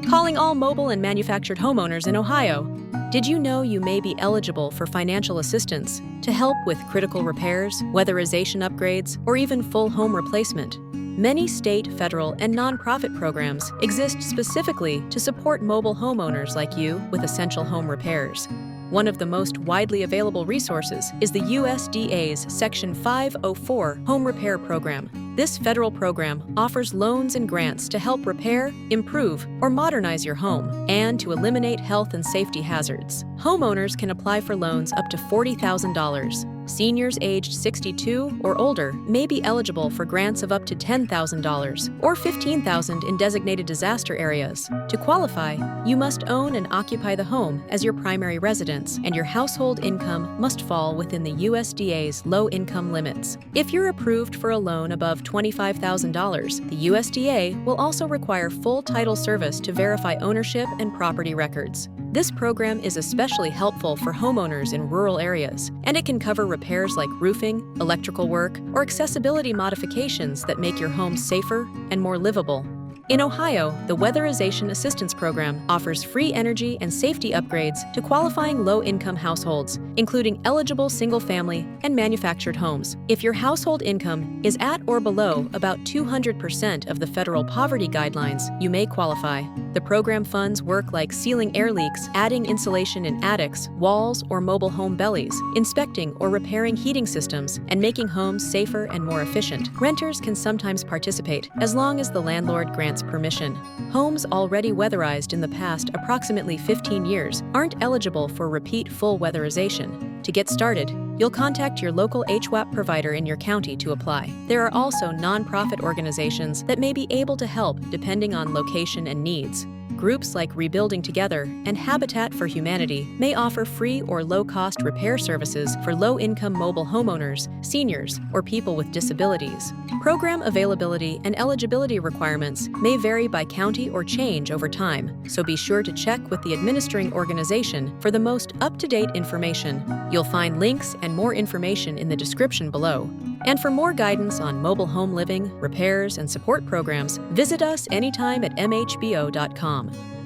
Calling all mobile and manufactured homeowners in Ohio. Did you know you may be eligible for financial assistance to help with critical repairs, weatherization upgrades, or even full home replacement? Many state, federal, and nonprofit programs exist specifically to support mobile homeowners like you with essential home repairs. One of the most widely available resources is the USDA's Section 504 Home Repair Program. This federal program offers loans and grants to help repair, improve, or modernize your home, and to eliminate health and safety hazards. Homeowners can apply for loans up to $40,000. Seniors aged 62 or older may be eligible for grants of up to $10,000 or $15,000 in designated disaster areas. To qualify, you must own and occupy the home as your primary residence, and your household income must fall within the USDA's low-income limits. If you're approved for a loan above $25,000, the USDA will also require full title service to verify ownership and property records. This program is especially helpful for homeowners in rural areas, and it can cover repairs like roofing, electrical work, or accessibility modifications that make your home safer and more livable. In Ohio, the Weatherization Assistance Program offers free energy and safety upgrades to qualifying low-income households, including eligible single-family and manufactured homes. If your household income is at or below about 200% of the federal poverty guidelines, you may qualify. The program funds work like sealing air leaks, adding insulation in attics, walls, or mobile home bellies, inspecting or repairing heating systems, and making homes safer and more efficient. Renters can sometimes participate as long as the landlord grants permission. Homes already weatherized in the past approximately 15 years aren't eligible for repeat full weatherization. To get started, you'll contact your local HWAP provider in your county to apply. There are also nonprofit organizations that may be able to help depending on location and needs. Groups like Rebuilding Together and Habitat for Humanity may offer free or low-cost repair services for low-income mobile homeowners, seniors, or people with disabilities. Program availability and eligibility requirements may vary by county or change over time, so be sure to check with the administering organization for the most up-to-date information. You'll find links and more information in the description below. And for more guidance on mobile home living, repairs, and support programs, visit us anytime at MHBO.com.